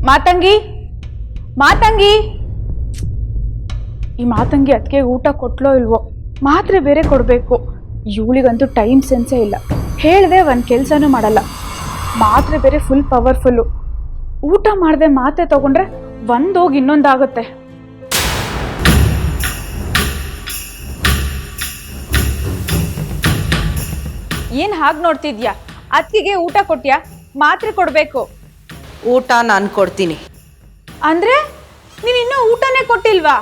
ಮಾತಂಗಿ ಮಾತಂಗಿ ಈ ಮಾತಂಗಿ ಅದಕ್ಕೆ ಊಟ ಕೊಟ್ಲೋ ಇಲ್ವೋ, ಮಾತ್ರೆ ಬೇರೆ ಕೊಡಬೇಕು. ಇವಳಿಗಂತೂ ಟೈಮ್ ಸೆನ್ಸೇ ಇಲ್ಲ. ಹೇಳಿದೆ ಒಂದು ಕೆಲಸನೂ ಮಾಡಲ್ಲ. ಮಾತ್ರೆ ಬೇರೆ ಫುಲ್ ಪವರ್ಫುಲ್ಲು. ಊಟ ಮಾಡದೆ ಮಾತ್ರೆ ತಗೊಂಡ್ರೆ ಒಂದೋಗಿ ಇನ್ನೊಂದಾಗುತ್ತೆ. ಏನು ಹಾಗೆ ನೋಡ್ತಿದ್ಯಾ? ಅತ್ತಿಗೆ ಊಟ ಕೊಟ್ಯಾ? ಮಾತ್ರೆ ಕೊಡಬೇಕು. ಊಟ ನಾನು ಕೊಡ್ತೀನಿ. ಅಂದ್ರೆ ನೀನು ಇನ್ನೂ ಊಟನೇ ಕೊಟ್ಟಿಲ್ವಾ?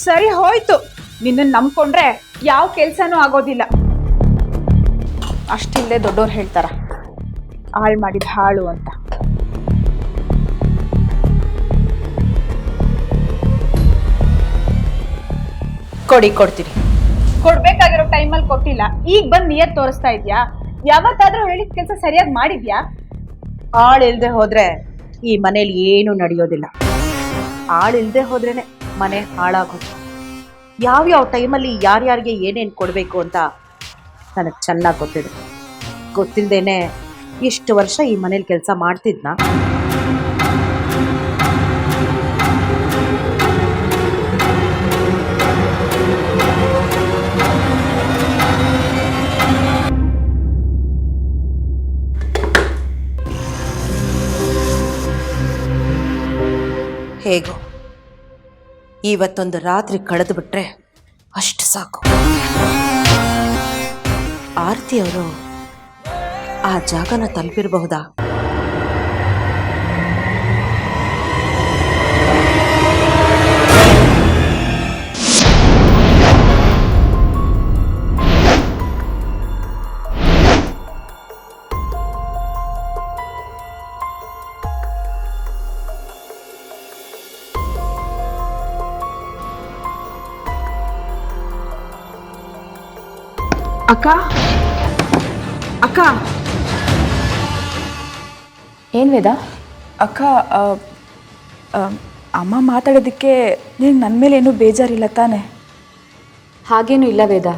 ಸರಿ ಹೋಯ್ತು. ನಿನ್ನನ್ನು ನಂಬ್ಕೊಂಡ್ರೆ ಯಾವ ಕೆಲಸನೂ ಆಗೋದಿಲ್ಲ. ಅಷ್ಟಿಲ್ಲದೆ ದೊಡ್ಡವ್ರು ಹೇಳ್ತಾರ, ಹಾಳು ಮಾಡಿದ ಹಾಳು ಅಂತ. ಕೊಡ್ತೀನಿ. ಕೊಡ್ಬೇಕಾಗಿರೋ ಟೈಮಲ್ಲಿ ಕೊಟ್ಟಿಲ್ಲ, ಈಗ ಬಂದು ನಿಯತ್ ತೋರಿಸ್ತಾ ಇದ್ಯಾ? ಯಾವತ್ತಾದ್ರೂ ಹೇಳಿದ ಕೆಲಸ ಸರಿಯಾಗಿ ಮಾಡಿದ್ಯಾ? ಆಳಿಲ್ದೆ ಹೋದ್ರೆ ಈ ಮನೇಲಿ ಏನು ನಡೆಯೋದಿಲ್ಲ. ಆಳಿಲ್ದೆ ಹೋದ್ರೇನೆ ಮನೆ ಹಾಳಾಗೋದು. ಯಾವ್ಯಾವ ಟೈಮಲ್ಲಿ ಯಾರ್ಯಾರಿಗೆ ಏನೇನು ಕೊಡಬೇಕು ಅಂತ ನನಗೆ ಚೆನ್ನಾಗಿ ಗೊತ್ತಿದೆ. ಗೊತ್ತಿಲ್ಲದೇನೆ ಇಷ್ಟು ವರ್ಷ ಈ ಮನೇಲಿ ಕೆಲಸ ಮಾಡ್ತಿದ್ನಾ? ಹೇಗೋ ಇವತ್ತೊಂದು ರಾತ್ರಿ ಕಳೆದು ಬಿಟ್ರೆ ಅಷ್ಟು ಸಾಕು. ಆರ್ತಿಯವರು ಆ ಜಾಗನ ತಲುಪಿರಬಹುದಾ? ಅಕ್ಕ ಅಕ್ಕ ಏನು ವೇದ? ಅಕ್ಕ, ಅಮ್ಮ ಮಾತಾಡೋದಕ್ಕೆ ನೀನು ನನ್ನ ಮೇಲೆ ಏನೂ ಬೇಜಾರಿಲ್ಲ ತಾನೆ? ಹಾಗೇನೂ ಇಲ್ಲ ವೇದ.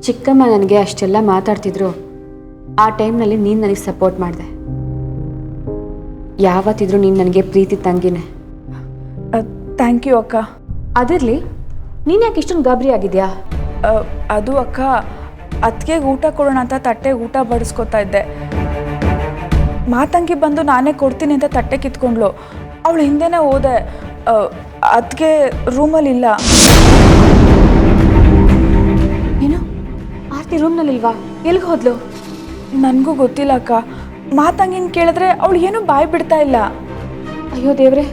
ಚಿಕ್ಕಮ್ಮ ನನಗೆ ಅಷ್ಟೆಲ್ಲ ಮಾತಾಡ್ತಿದ್ರು, ಆ ಟೈಮ್ನಲ್ಲಿ ನೀನು ನನಗೆ ಸಪೋರ್ಟ್ ಮಾಡಿದೆ. ಯಾವತ್ತಿದ್ರೂ ನೀನು ನನಗೆ ಪ್ರೀತಿ ತಂಗಿನೇ. ಥ್ಯಾಂಕ್ ಯು ಅಕ್ಕ. ಅದಿರಲಿ, ನೀನು ಯಾಕೆ ಇಷ್ಟೊಂದು ಗಾಬರಿ ಆಗಿದೆಯಾ? ಅದು ಅಕ್ಕ, ಅದಕ್ಕೆ ಊಟ ಕೊಡೋಣ ಅಂತ ತಟ್ಟೆ ಊಟ ಬಡಿಸ್ಕೊತಾ ಇದ್ದೆ. ಮಾತಂಗಿ ಬಂದು ನಾನೇ ಕೊಡ್ತೀನಿ ಅಂತ ತಟ್ಟೆ ಕಿತ್ಕೊಂಡ್ಳು. ಅವಳು ಹಿಂದೆನೇ ಹೋದೆ. ಅದಕ್ಕೆ ರೂಮಲ್ಲಿ ಇಲ್ಲ. ಏನು, ಆರ್ತಿ ರೂಮ್ನಲ್ಲಿಲ್ವಾ? ಎಲ್ಲಿಗೆ ಹೋದ್ಲು? ನನಗೂ ಗೊತ್ತಿಲ್ಲ ಅಕ್ಕ. ಮಾತಂಗಿನ ಕೇಳಿದ್ರೆ ಅವಳು ಏನೂ ಬಾಯಿ ಬಿಡ್ತಾ ಇಲ್ಲ. ಅಯ್ಯೋ ದೇವ್ರೆ,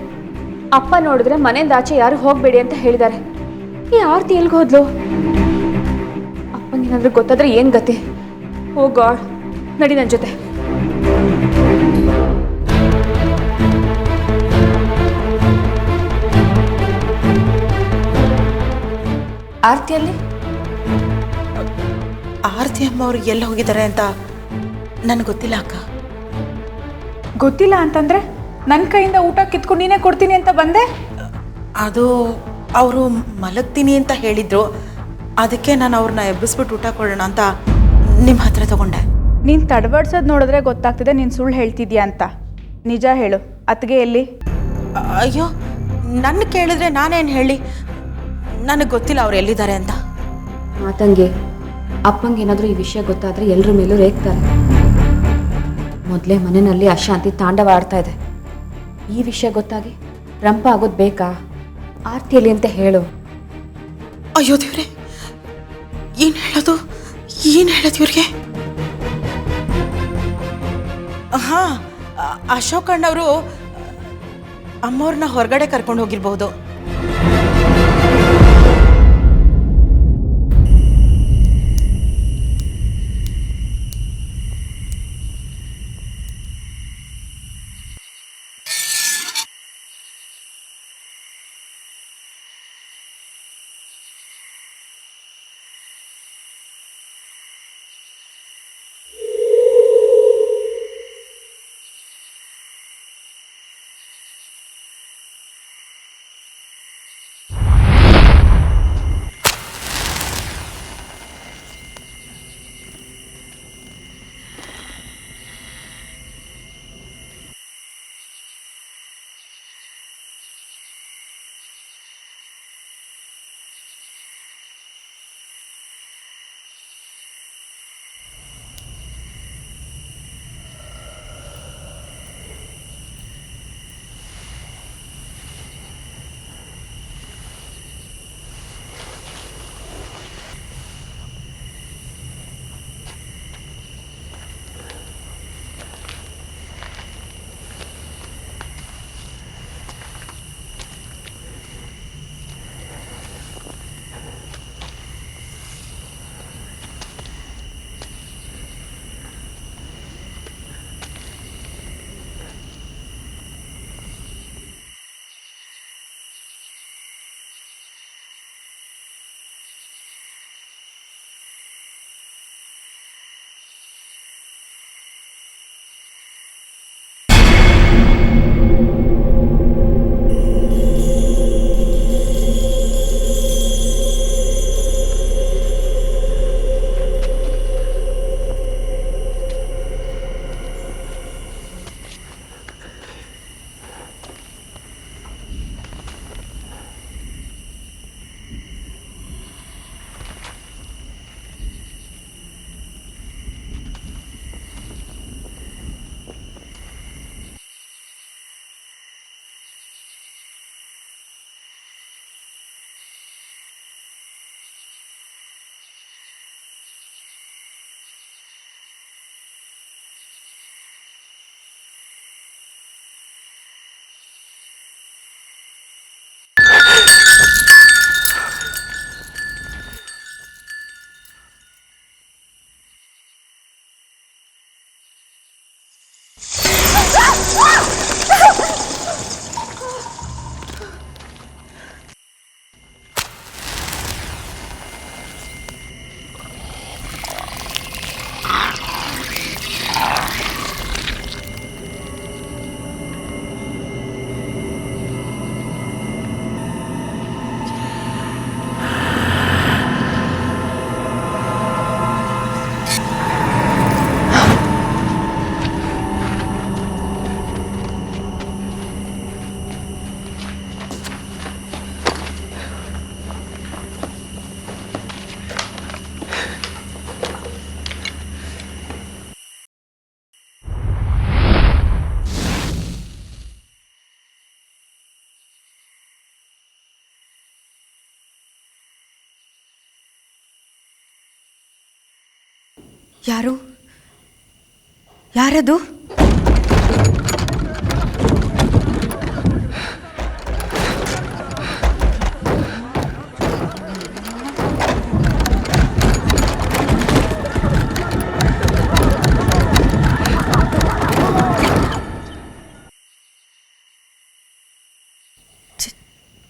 ಅಪ್ಪ ನೋಡಿದ್ರೆ ಮನೆಯಿಂದ ಆಚೆ ಯಾರು ಹೋಗಬೇಡಿ ಅಂತ ಹೇಳಿದ್ದಾರೆ. ಈ ಆರ್ತಿ ಎಲ್ಲಿಗೆ ಹೋದ್ಲು? ಅಪ್ಪಂಗೇನಾದ್ರೂ ಗೊತ್ತಾದ್ರೆ ಏನು ಗತಿ? ಓ ಗಾಡ್, ನಡಿ ನನ್ನ ಜೊತೆ. ಆರ್ತಿಯಲ್ಲಿ ಆರ್ತಿ ಅಮ್ಮ ಅವ್ರು ಎಲ್ಲಿ ಹೋಗಿದ್ದಾರೆ ಅಂತ ನನಗೆ ಗೊತ್ತಿಲ್ಲ ಅಕ್ಕ. ಗೊತ್ತಿಲ್ಲ ಅಂತಂದ್ರೆ ನನ್ನ ಕೈಯಿಂದ ಊಟ ಕಿತ್ಕೊಂಡು ನೀನೇ ಕೊಡ್ತೀನಿ ಅಂತ ಬಂದೆ? ಅದು ಅವರು ಮಲಗ್ತೀನಿ ಅಂತ ಹೇಳಿದ್ರು. ಅದಕ್ಕೆ ನಾನು ಅವ್ರನ್ನ ಎಬ್ಬಿಸ್ಬಿಟ್ಟು ಊಟ ಕೊಡೋಣ ಅಂತ ನಿಮ್ಮ ಹತ್ರ ತಗೊಂಡೆ. ನೀನು ತಡಬಡ್ಸೋದು ನೋಡಿದ್ರೆ ಗೊತ್ತಾಗ್ತದೆ ನೀನು ಸುಳ್ಳು ಹೇಳ್ತಿದ್ಯಾ ಅಂತ. ನಿಜ ಹೇಳು, ಅತ್ತಿಗೆ ಎಲ್ಲಿ? ಅಯ್ಯೋ, ನನ್ನ ಕೇಳಿದ್ರೆ ನಾನೇನು ಹೇಳಿ? ನನಗೆ ಗೊತ್ತಿಲ್ಲ ಅವ್ರು ಎಲ್ಲಿದ್ದಾರೆ ಅಂತ. ಮಾತಂಗೆ, ಅಪ್ಪಂಗೆ ಏನಾದರೂ ಈ ವಿಷಯ ಗೊತ್ತಾದರೆ ಎಲ್ಲರ ಮೇಲೂ ರೇಗ್ತಾರೆ. ಮೊದಲೇ ಮನೆಯಲ್ಲಿ ಅಶಾಂತಿ ತಾಂಡವ ಆಡ್ತಾ ಇದೆ. ಈ ವಿಷಯ ಗೊತ್ತಾಗಿ ರಂಪ ಆಗೋದು ಬೇಕಾ? ಆರ್ತಿಯಲ್ಲಿ ಅಂತ ಹೇಳು. ಅಯ್ಯೋ ದೇವ್ರೆ, ಏನು ಹೇಳೋದು ಇವ್ರಿಗೆ? ಹಾಂ, ಅಶೋಕ್ ಅಣ್ಣವರು ಅಮ್ಮವ್ರನ್ನ ಹೊರಗಡೆ ಕರ್ಕೊಂಡು ಹೋಗಿರ್ಬಹುದು. ಯಾರು? ಯಾರದು?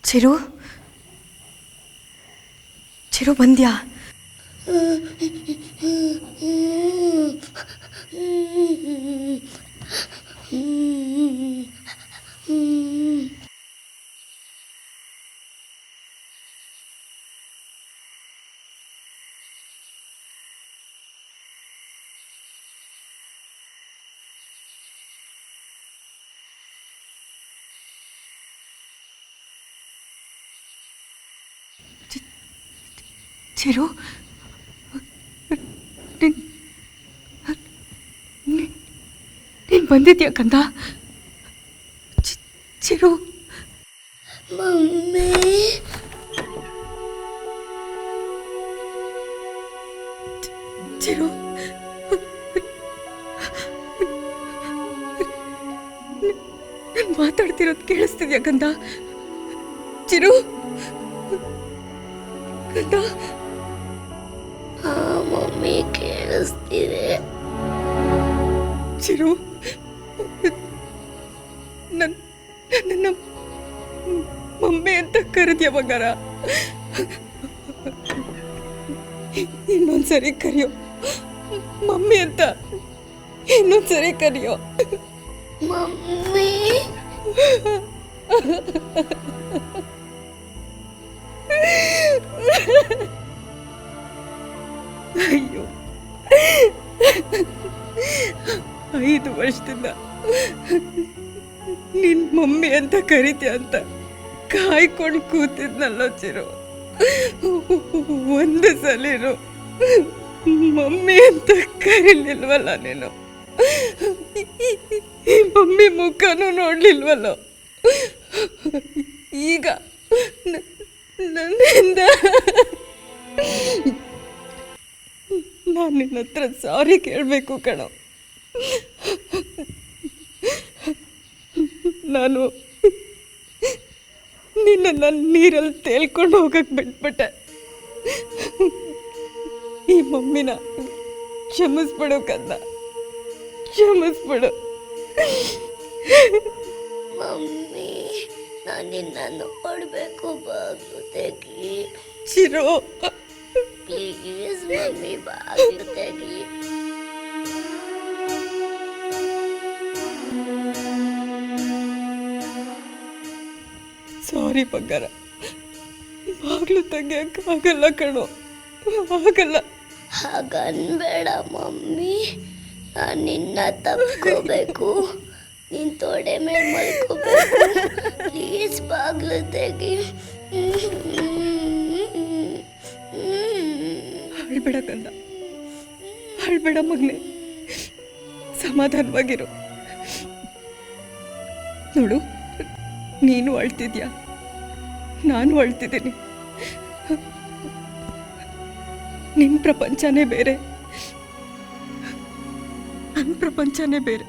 ಚಿರು? ಚಿರು ಬಂದ್ಯಾ? ಚಿರು, ನೀನ್ ಬಂದಿದ್ಯಾ ಕಂದ? ಚಿರು, ಮಮ್ಮಿ, ಚಿರು, ನಾನು ಮಾತಾಡ್ತಿರೋದು ಕೇಳಿಸ್ತಿದ್ಯಾ ಕಂದ? ಚಿರು, ಕಂದ? ಮಮ್ಮಿ ಕೇಳಿಸ್ತಿದೆ. ಚಿರು, ನನ್ನ ಮಮ್ಮಿ ಅಂತ ಕರೆದ್ಯ ಬಂಗಾರ? ಇನ್ನೊಂದ್ಸರಿ ಕರೆಯೋ ಮಮ್ಮಿ ಅಂತ, ಇನ್ನೊಂದ್ಸರಿ ಕರೆಯೋ ಮಮ್ಮಿ. ಅಯ್ಯೋ, 5 ವರ್ಷದಿಂದ ನಿನ್ ಮಮ್ಮಿ ಅಂತ ಕರಿತೀಯ ಅಂತ ಕಾಯ್ಕೊಂಡು ಕೂತಿದ್ನಲ್ಲೋ ಚಿರು. ಒಂದು ಸಲಿರು ಮಮ್ಮಿ ಅಂತ ಕರೀಲಿಲ್ವಲ್ಲ ನೀನು? ಈ ಮಮ್ಮಿ ಮುಖನೂ ನೋಡ್ಲಿಲ್ವಲ್ಲೋ? ಈಗ ನನ್ನಿಂದ ನಾನು ನಿನ್ನ ಹತ್ರ ಸಾರಿ ಕೇಳಬೇಕು ಕಣೋ. ನಾನು ನಿನ್ನ ನೀರಲ್ಲಿ ತೇಲ್ಕೊಂಡು ಹೋಗಕ್ಕೆ ಬಿಟ್ಬಿಟ್ಟೆ. ಈ ಮಮ್ಮಿನ ಕ್ಷಮಿಸ್ಬಿಡು ಕಂದ, ಕ್ಷಮಿಸ್ಬಿಡು. ಮಮ್ಮಿ, ನಾನು ನಿನ್ನ ನೋಡ್ಬೇಕು, ಬಾಗ್ಲು ತೆಗಿ ಚಿರು. ಪ್ಲೀಸ್ ಮಮ್ಮಿ, ಬಾಗ್ಲು ತೆಗಿ. ಸಾರಿ ಬಂಗಾರ, ಬಾಗ್ಲು ತೆಗಿಯಕ್ಕಾಗಲ್ಲ ಕಣೋ, ಆಗಲ್ಲ. ಹಾಗನ್ಬೇಡ ಮಮ್ಮಿ, ನಾನು ನಿನ್ನ ತಪ್ಕೋಬೇಕು, ನಿನ್ನ ತೊಡೆ ಮೇಲೆ ಮಲ್ಕೋಬೇಕು. ಪ್ಲೀಸ್ ಬಾಗ್ಲು ತೆಗಿ. ಅಳ್ಬೇಡ ಕಂದ, ಅಳ್ಬೇಡ ಮಗನೆ, ಸಮಾಧಾನವಾಗಿರು. ನೋಡು, ನೀನು ಅಳ್ತಿದ್ಯಾ, ನಾನು ಅಳ್ತಿದ್ದೀನಿ. ನಿನ್ನ ಪ್ರಪಂಚನೇ ಬೇರೆ, ನನ್ನ ಪ್ರಪಂಚನೇ ಬೇರೆ.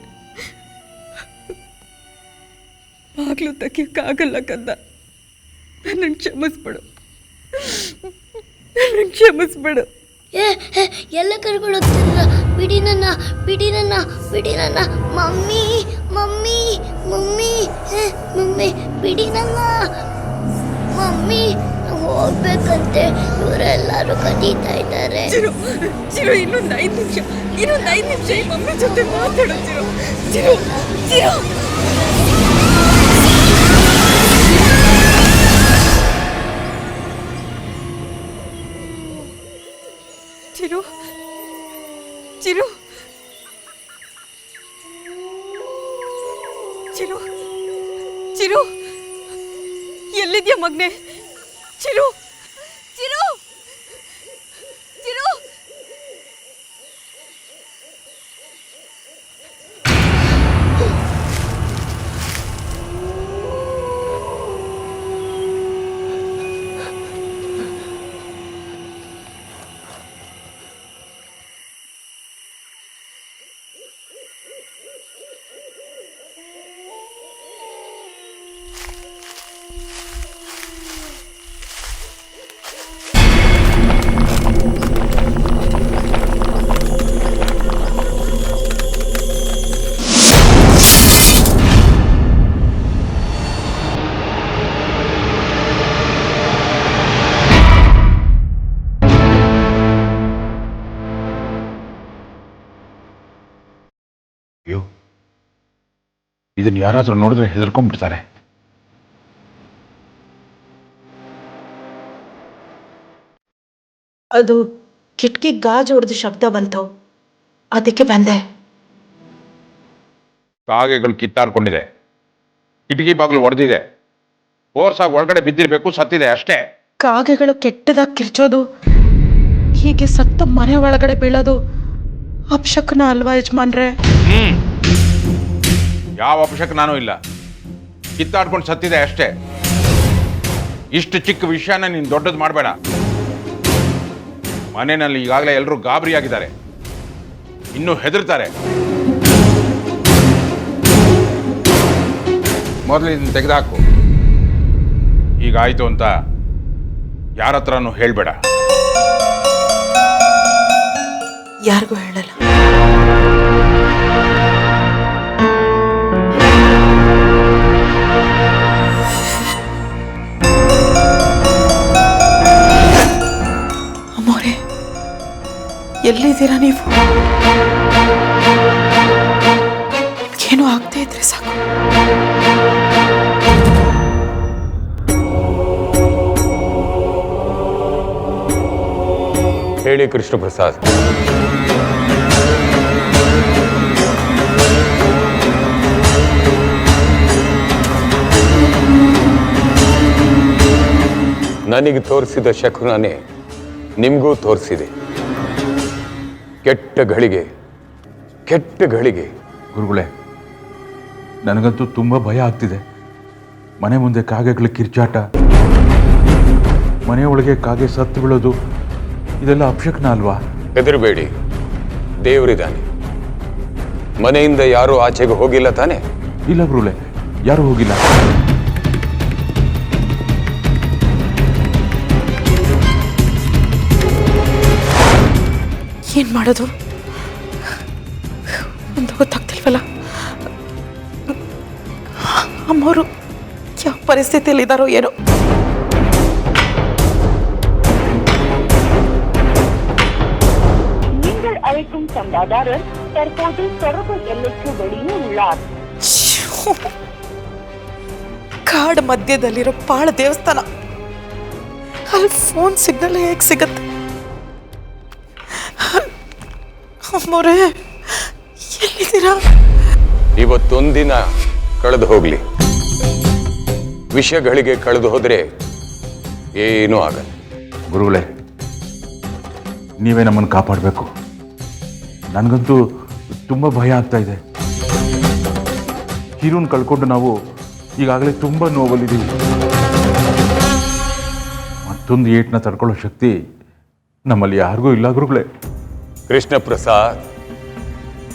ಬಾಗ್ಲು ತೆಗಿಯಕ್ಕಾಗಲ್ಲ ಕಂದ, ನನ್ನನ್ನು ಕ್ಷಮಿಸ್ಬಿಡು, ನನ್ನನ್ನು ಕ್ಷಮಿಸ್ಬಿಡು. ಎಲ್ಲ ಕರ್ಕೊಂಡು ಹೋಗ್ತಿದ್ರ, ಬಿಡಿ ನನ್ನ, ಬಿಡಿ ನನ್ನ, ಬಿಡಿ ನನ್ನ. ಮಮ್ಮಿ, ಮಮ್ಮಿ, ಮಮ್ಮಿ, ಮಮ್ಮಿ, ಬಿಡಿ ನನ್ನ. ಮಮ್ಮಿ, ಹೋಗ್ಬೇಕಂತೆ, ಇವರೆಲ್ಲರೂ ಕದೀತಾ ಇದ್ದಾರೆ. ಚಿರು, ಚಿರು, ಇನ್ನೊಂದು 5 ನಿಮಿಷ, ಇನ್ನೊಂದು 5 ನಿಮಿಷ ಈ ಮಮ್ಮಿ ಜೊತೆ ಮಾತಾಡು ಚಿರು. ಚಿರು, ಚಿರು. ಚಿರು, ಚಿರು, ಚಿರು, ಚಿರು, ಎಲ್ಲಿದ್ಯಾ ಮಗ್ನೆ? ಚಿರು, ಚಿರು, ಚಿರು. ಇದನ್ನು ಯಾರಾದರೂ ನೋಡಿದ್ರೆ ಹೆದರ್ಕೊಂಡ್ಬಿಡ್ತಾರೆ. ಅದು ಕಿಟಕಿ ಗಾಜು ಹೊಡೆದ ಶಬ್ದ ಬಂತು, ಅದಕ್ಕೆ ಬಂದೆ. ಕಾಗೆಗಳು ಕಿತ್ತಾಡ್ಕೊಂಡಿದೆ, ಕಿಟಕಿ ಬಾಗಿಲು ಒಡೆದಿದೆ, ಓರ್ಸಾಗಿ ಒಳಗಡೆ ಬಿದ್ದಿರಬೇಕು, ಸತ್ತಿದೆ ಅಷ್ಟೇ. ಕಾಗೆಗಳು ಕೆಟ್ಟದಾಗಿ ಕಿರ್ಚೋದು, ಹೀಗೆ ಸತ್ತ ಮನೆ ಒಳಗಡೆ ಬೀಳೋದು ಅಪಶಕನ ಅಲ್ವಾ ಯಜಮಾನ್ರೆ? ಯಾವ ಅಪಶಕನೂ ಇಲ್ಲ, ಕಿತ್ತಾಡ್ಕೊಂಡು ಸತ್ತಿದೆ ಅಷ್ಟೇ. ಇಷ್ಟು ಚಿಕ್ಕ ವಿಷಯನ ನೀನು ದೊಡ್ಡದು ಮಾಡಬೇಡ. ಮನೆಯಲ್ಲಿ ಈಗಾಗಲೇ ಎಲ್ಲರೂ ಗಾಬರಿಯಾಗಿದ್ದಾರೆ, ಇನ್ನೂ ಹೆದರ್ತಾರೆ. ಮೊದಲು ಇದನ್ನು ತೆಗೆದುಹಾಕು. ಹೀಗಾಯಿತು ಅಂತ ಯಾರ ಹತ್ರನೂ ಹೇಳಬೇಡ. ಯಾರಿಗೂ ಹೇಳಲ್ಲ. ಅಮ್ಮೋರೆ, ಎಲ್ಲಿದ್ದೀರಾ ನೀವು? ಏನೂ ಆಗದೆ ಇದ್ರೆ ಸಾಕು. ಹೇಳಿ ಕೃಷ್ಣ ಪ್ರಸಾದ್. ನನಗೆ ತೋರಿಸಿದ ಶಕುನನೇ ನಿಮಗೂ ತೋರಿಸಿದೆ. ಕೆಟ್ಟ ಗಳಿಗೆ, ಕೆಟ್ಟ ಗಳಿಗೆ. ಗುರುಗಳೇ, ನನಗಂತೂ ತುಂಬ ಭಯ ಆಗ್ತಿದೆ. ಮನೆ ಮುಂದೆ ಕಾಗೆಗಳ ಕಿರ್ಚಾಟ, ಮನೆಯೊಳಗೆ ಕಾಗೆ ಸತ್ತು ಬೀಳೋದು, ಇದೆಲ್ಲ ಅಪಶಕನ ಅಲ್ವಾ? ಹೆದರಬೇಡಿ, ದೇವರಿದ್ದಾನೆ. ಮನೆಯಿಂದ ಯಾರೂ ಆಚೆಗೆ ಹೋಗಿಲ್ಲ ತಾನೆ? ಇಲ್ಲ ಗುರುಗಳೇ, ಯಾರೂ ಹೋಗಿಲ್ಲ. ಏನ್ ಮಾಡೋದು? ಒಂದು ಗೊತ್ತಾಗ್ತಿಲ್ವಲ್ಲ. ಅಮ್ಮವರು ಯಾವ ಪರಿಸ್ಥಿತಿಯಲ್ಲಿ ಇದ್ದಾರೋ ಏನೋ. நீங்கள் அழைக்கும் சந்தாதாரர் தற்போது தொடர்பு எல்லைக்கு வெளியே உள்ளார். ಕಾಡು ಮಧ್ಯದಲ್ಲಿರೋ ಪಾಳ ದೇವಸ್ಥಾನ, ಅಲ್ಲಿ ಫೋನ್ ಸಿಗ್ನಲ್ ಹೇಗೆ ಸಿಗತ್ತೆ? ಅಮ್ಮೋರೆ, ಎಲ್ಲಿದ್ದೀರಾ? ಇವತ್ತೊಂದಿನ ಕಳೆದು ಹೋಗ್ಲಿ. ವಿಷಯಗಳಿಗೆ ಕಳೆದು ಹೋದ್ರೆ ಏನೂ ಆಗಲ್ಲ. ಗುರುಗಳೇ, ನೀವೇ ನಮ್ಮನ್ನು ಕಾಪಾಡಬೇಕು. ನನಗಂತೂ ತುಂಬ ಭಯ ಆಗ್ತಾ ಇದೆ. ಹೀರೋನ್ ಕಳ್ಕೊಂಡು ನಾವು ಈಗಾಗಲೇ ತುಂಬ ನೋವಲ್ಲಿದ್ದೀವಿ. ಮತ್ತೊಂದು ಏಟನ್ನ ತಡ್ಕೊಳ್ಳೋ ಶಕ್ತಿ ನಮ್ಮಲ್ಲಿ ಯಾರಿಗೂ ಇಲ್ಲ ಗುರುಗಳೇ. ಕೃಷ್ಣ ಪ್ರಸಾದ್,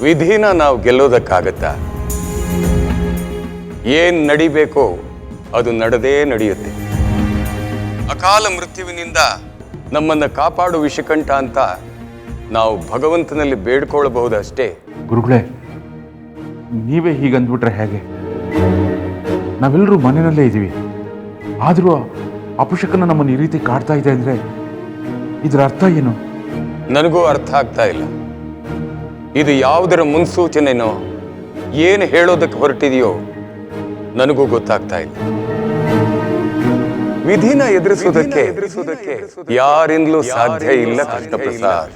ವಿಧಿನ ನಾವು ಗೆಲ್ಲೋದಕ್ಕಾಗತ್ತಾ? ಏನ್ ನಡಿಬೇಕೋ ಅದು ನಡೆದೇ ನಡೆಯುತ್ತೆ. ಅಕಾಲ ಮೃತ್ಯುವಿನಿಂದ ನಮ್ಮನ್ನ ಕಾಪಾಡು ವಿಷಕಂಠ ಅಂತ ನಾವು ಭಗವಂತನಲ್ಲಿ ಬೇಡ್ಕೊಳ್ಬಹುದಷ್ಟೇ. ಗುರುಗಳೇ, ನೀವೇ ಹೀಗಂದ್ಬಿಟ್ರೆ ಹೇಗೆ? ನಾವೆಲ್ಲರೂ ಮನೆಯಲ್ಲೇ ಇದ್ದೀವಿ, ಆದರೂ ಅಪಶಕನ ನಮ್ಮನ್ನು ಈ ರೀತಿ ಕಾಡ್ತಾ ಇದೆ ಅಂದರೆ ಇದರ ಅರ್ಥ ಏನು? ನನಗೂ ಅರ್ಥ ಆಗ್ತಾ ಇಲ್ಲ. ಇದು ಯಾವುದರ ಮುನ್ಸೂಚನೆನೋ ಏನು ಹೇಳೋದಕ್ಕೆ ಹೊರಟಿದೆಯೋ ನನಗೂ ಗೊತ್ತಾಗ್ತಾ ಇಲ್ಲ. ವಿಧಿನ ಎದುರಿಸುವುದಕ್ಕೆ ಯಾರಿಂದಲೂ ಸಾಧ್ಯ ಇಲ್ಲ ಕೃಷ್ಣ ಪ್ರಸಾದ್.